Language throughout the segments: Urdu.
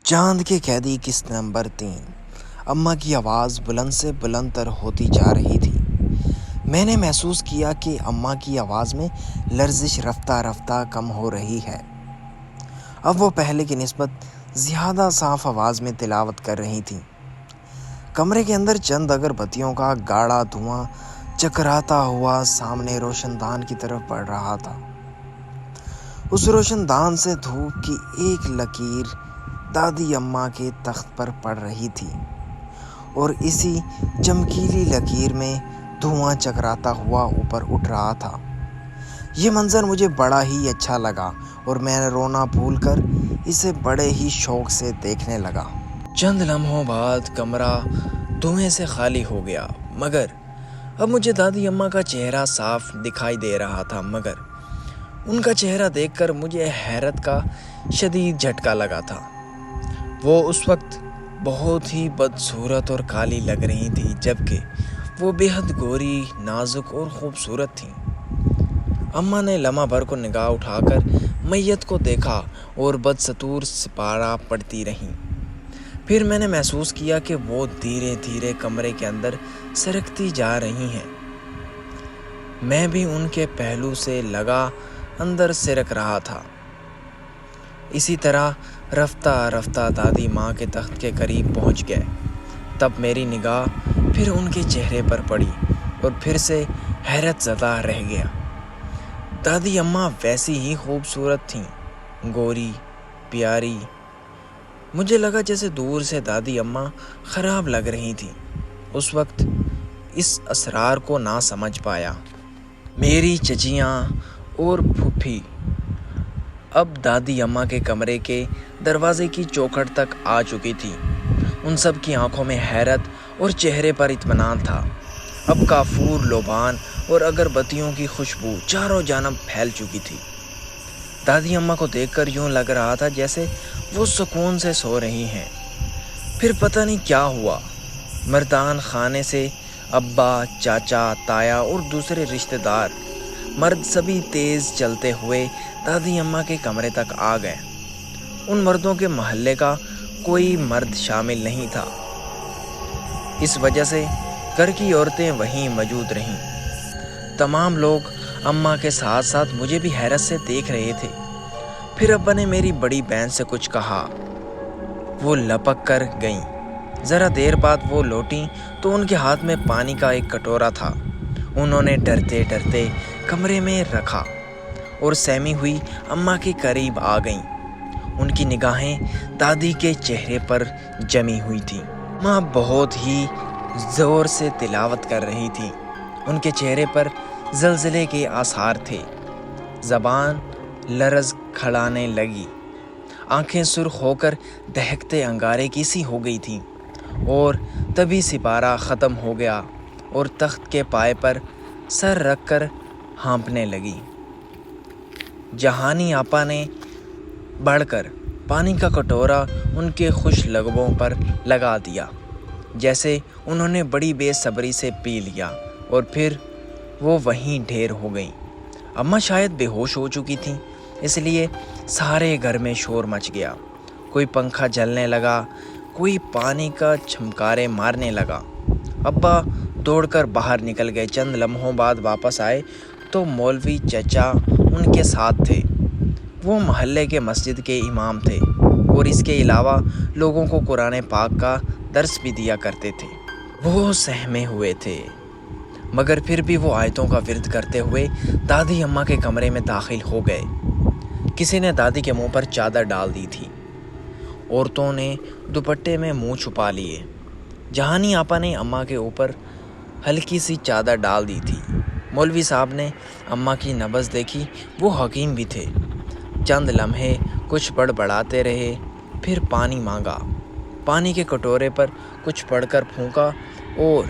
چاند کے قیدی قسط نمبر 3۔ اماں کی آواز بلند سے بلند تر ہوتی جا رہی تھی۔ میں نے محسوس کیا کہ اماں کی آواز میں لرزش رفتہ رفتہ کم ہو رہی ہے۔ اب وہ پہلے کی نسبت زیادہ صاف آواز میں تلاوت کر رہی تھیں۔ کمرے کے اندر چند اگربتیوں کا گاڑھا دھواں چکراتا ہوا سامنے روشن دان کی طرف بڑھ رہا تھا۔ اس روشن دان سے دھوپ کی ایک لکیر دادی اماں کے تخت پر پڑ رہی تھی اور اسی چمکیلی لکیر میں دھواں چکراتا ہوا اوپر اٹھ رہا تھا۔ یہ منظر مجھے بڑا ہی اچھا لگا اور میں نے رونا بھول کر اسے بڑے ہی شوق سے دیکھنے لگا۔ چند لمحوں بعد کمرہ دھوئیں سے خالی ہو گیا، مگر اب مجھے دادی اماں کا چہرہ صاف دکھائی دے رہا تھا۔ مگر ان کا چہرہ دیکھ کر مجھے حیرت کا شدید جھٹکا لگا تھا۔ وہ اس وقت بہت ہی بدصورت اور کالی لگ رہی تھیں، جبکہ وہ بے حد گوری، نازک اور خوبصورت تھیں۔ اماں نے لمحہ بھر کو نگاہ اٹھا کر میت کو دیکھا اور بدستور سپارہ پڑھتی رہیں۔ پھر میں نے محسوس کیا کہ وہ دھیرے دھیرے کمرے کے اندر سرکتی جا رہی ہیں۔ میں بھی ان کے پہلو سے لگا اندر سرک رہا تھا۔ اسی طرح رفتہ رفتہ دادی ماں کے تخت کے قریب پہنچ گئے۔ تب میری نگاہ پھر ان کے چہرے پر پڑی اور پھر سے حیرت زدہ رہ گیا۔ دادی اماں ویسی ہی خوبصورت تھیں، گوری، پیاری۔ مجھے لگا جیسے دور سے دادی اماں خراب لگ رہی تھیں۔ اس وقت اس اسرار کو نہ سمجھ پایا۔ میری چچیاں اور پھوپھی اب دادی اماں کے کمرے کے دروازے کی چوکھٹ تک آ چکی تھی۔ ان سب کی آنکھوں میں حیرت اور چہرے پر اطمینان تھا۔ اب کافور، لوبان اور اگربتیوں کی خوشبو چاروں جانب پھیل چکی تھی۔ دادی اماں کو دیکھ کر یوں لگ رہا تھا جیسے وہ سکون سے سو رہی ہیں۔ پھر پتہ نہیں کیا ہوا، مردان خانے سے ابا، چاچا، تایا اور دوسرے رشتہ دار مرد سبھی تیز چلتے ہوئے دادی اماں کے کمرے تک آ گئے۔ ان مردوں کے محلے کا کوئی مرد شامل نہیں تھا، اس وجہ سے گھر کی عورتیں وہیں موجود رہیں۔ تمام لوگ اماں کے ساتھ ساتھ مجھے بھی حیرت سے دیکھ رہے تھے۔ پھر ابا نے میری بڑی بہن سے کچھ کہا، وہ لپک کر گئیں۔ ذرا دیر بعد وہ لوٹیں تو ان کے ہاتھ میں پانی کا ایک کٹورا تھا۔ انہوں نے ڈرتے ڈرتے کمرے میں رکھا اور سہمی ہوئی اماں کے قریب آ گئیں۔ ان کی نگاہیں دادی کے چہرے پر جمی ہوئی تھیں۔ ماں بہت ہی زور سے تلاوت کر رہی تھیں۔ ان کے چہرے پر زلزلے کے آثار تھے۔ زبان لرز کھڑانے لگی، آنکھیں سرخ ہو کر دہکتے انگارے کی سی ہو گئی تھیں۔ اور تبھی سپارہ ختم ہو گیا اور تخت کے پائے پر سر رکھ کر ہانپنے لگی۔ جہانی آپا نے بڑھ کر پانی کا کٹورا ان کے خوش لبوں پر لگا دیا، جیسے انہوں نے بڑی بے صبری سے پی لیا، اور پھر وہ وہیں ڈھیر ہو گئیں۔ اماں شاید بے ہوش ہو چکی تھیں، اس لیے سارے گھر میں شور مچ گیا۔ کوئی پنکھا جلنے لگا، کوئی پانی کا چھمکارے مارنے لگا۔ ابا دوڑ کر باہر نکل گئے۔ چند لمحوں بعد واپس آئے تو مولوی چچا ان کے ساتھ تھے۔ وہ محلے کے مسجد کے امام تھے اور اس کے علاوہ لوگوں کو قرآن پاک کا درس بھی دیا کرتے تھے۔ وہ سہمے ہوئے تھے، مگر پھر بھی وہ آیتوں کا ورد کرتے ہوئے دادی اماں کے کمرے میں داخل ہو گئے۔ کسی نے دادی کے منہ پر چادر ڈال دی تھی، عورتوں نے دوپٹے میں منہ چھپا لیے۔ جہانی آپا نے اماں کے اوپر ہلکی سی چادر ڈال دی تھی۔ مولوی صاحب نے اماں کی نبض دیکھی، وہ حکیم بھی تھے۔ چند لمحے کچھ بڑبڑاتے رہے، پھر پانی مانگا۔ پانی کے کٹورے پر کچھ پڑھ کر پھونکا اور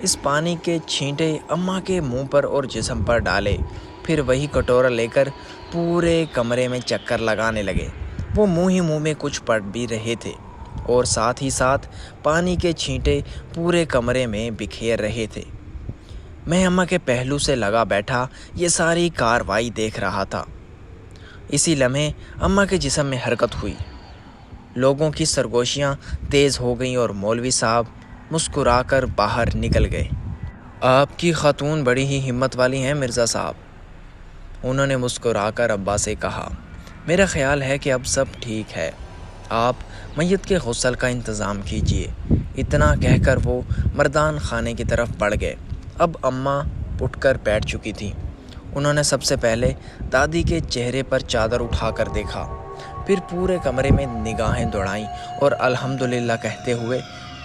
اس پانی کے چھینٹے اماں کے منہ پر اور جسم پر ڈالے۔ پھر وہی کٹورا لے کر پورے کمرے میں چکر لگانے لگے۔ وہ منہ ہی منہ میں کچھ پڑھ بھی رہے تھے اور ساتھ ہی ساتھ پانی کے چھینٹے پورے کمرے میں بکھیر رہے تھے۔ میں اماں کے پہلو سے لگا بیٹھا یہ ساری کارروائی دیکھ رہا تھا۔ اسی لمحے اماں کے جسم میں حرکت ہوئی۔ لوگوں کی سرگوشیاں تیز ہو گئیں اور مولوی صاحب مسکرا کر باہر نکل گئے۔ آپ کی خاتون بڑی ہی ہمت والی ہیں مرزا صاحب، انہوں نے مسکرا کر ابا سے کہا۔ میرا خیال ہے کہ اب سب ٹھیک ہے، آپ میت کے غسل کا انتظام کیجیے۔ اتنا کہہ کر وہ مردان خانے کی طرف بڑھ گئے۔ اب اماں اٹھ کر بیٹھ چکی تھیں۔ انہوں نے سب سے پہلے دادی کے چہرے پر چادر اٹھا کر دیکھا، پھر پورے کمرے میں نگاہیں دوڑائیں اور الحمدللہ کہتے ہوئے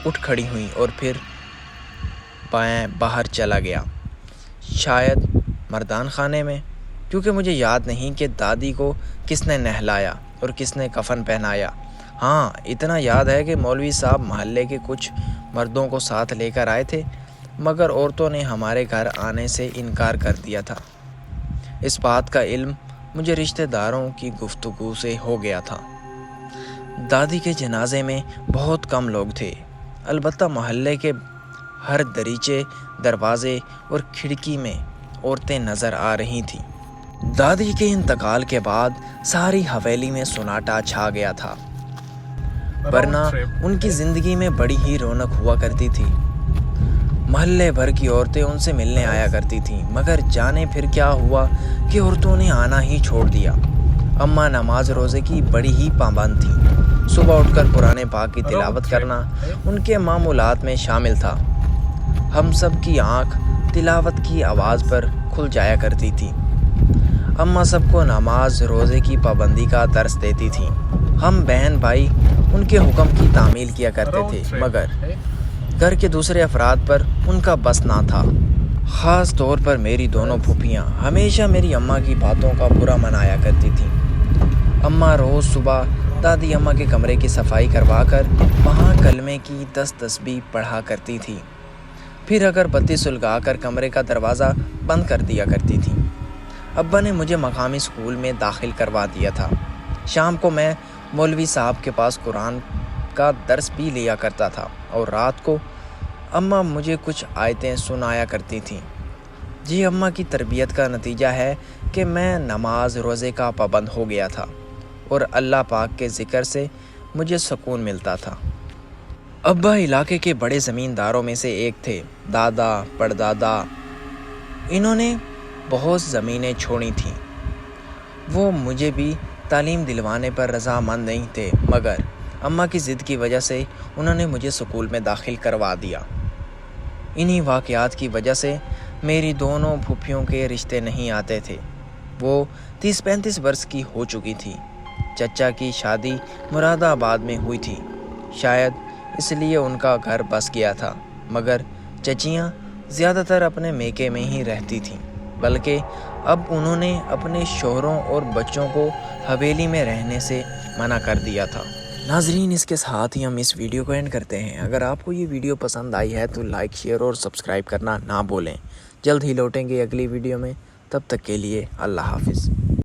اٹھ کھڑی ہوئیں اور پھر باہر چلا گیا، شاید مردان خانے میں، کیونکہ مجھے یاد نہیں کہ دادی کو کس نے نہلایا اور کس نے کفن پہنایا۔ ہاں، اتنا یاد ہے کہ مولوی صاحب محلے کے کچھ مردوں کو ساتھ لے کر آئے تھے، مگر عورتوں نے ہمارے گھر آنے سے انکار کر دیا تھا۔ اس بات کا علم مجھے رشتہ داروں کی گفتگو سے ہو گیا تھا۔ دادی کے جنازے میں بہت کم لوگ تھے، البتہ محلے کے ہر دریچے، دروازے اور کھڑکی میں عورتیں نظر آ رہی تھیں۔ دادی کے انتقال کے بعد ساری حویلی میں سناٹا چھا گیا تھا، ورنہ ان کی زندگی میں بڑی ہی رونق ہوا کرتی تھی۔ محلے بھر کی عورتیں ان سے ملنے آیا کرتی تھیں، مگر جانے پھر کیا ہوا کہ عورتوں نے آنا ہی چھوڑ دیا۔ اماں نماز روزے کی بڑی ہی پابند تھیں۔ صبح اٹھ کر قرآن پاک کی تلاوت کرنا ان کے معمولات میں شامل تھا۔ ہم سب کی آنکھ تلاوت کی آواز پر کھل جایا کرتی تھی۔ اماں سب کو نماز روزے کی پابندی کا درس دیتی تھیں۔ ہم بہن بھائی ان کے حکم کی تعمیل کیا کرتے تھے، مگر گھر کے دوسرے افراد پر ان کا بس نہ تھا۔ خاص طور پر میری دونوں پھوپھیاں ہمیشہ میری اماں کی باتوں کا برا منایا کرتی تھیں۔ اماں روز صبح دادی اماں کے کمرے کی صفائی کروا کر وہاں کلمے کی 10 تسبیح پڑھا کرتی تھی، پھر اگر بتی سلگا کر کمرے کا دروازہ بند کر دیا کرتی تھی۔ ابا نے مجھے مقامی اسکول میں داخل کروا دیا تھا۔ شام کو میں مولوی صاحب کے پاس قرآن کا درس بھی لیا کرتا تھا اور رات کو اماں مجھے کچھ آیتیں سنایا کرتی تھیں۔ جی، اماں کی تربیت کا نتیجہ ہے کہ میں نماز روزے کا پابند ہو گیا تھا اور اللہ پاک کے ذکر سے مجھے سکون ملتا تھا۔ ابا علاقے کے بڑے زمینداروں میں سے ایک تھے، دادا پردادا انہوں نے بہت زمینیں چھوڑی تھیں۔ وہ مجھے بھی تعلیم دلوانے پر رضامند نہیں تھے، مگر اماں کی ضد کی وجہ سے انہوں نے مجھے اسکول میں داخل کروا دیا۔ انہی واقعات کی وجہ سے میری دونوں پھوپھیوں کے رشتے نہیں آتے تھے۔ وہ 30-35 برس کی ہو چکی تھی۔ چچا کی شادی مراد آباد میں ہوئی تھی، شاید اس لیے ان کا گھر بس گیا تھا، مگر چچیاں زیادہ تر اپنے میکے میں ہی رہتی تھیں، بلکہ اب انہوں نے اپنے شوہروں اور بچوں کو حویلی میں رہنے سے منع کر دیا تھا۔ ناظرین، اس کے ساتھ ہی ہم اس ویڈیو کو اینڈ کرتے ہیں۔ اگر آپ کو یہ ویڈیو پسند آئی ہے تو لائک، شیئر اور سبسکرائب کرنا نہ بھولیں۔ جلد ہی لوٹیں گے اگلی ویڈیو میں، تب تک کے لیے اللہ حافظ۔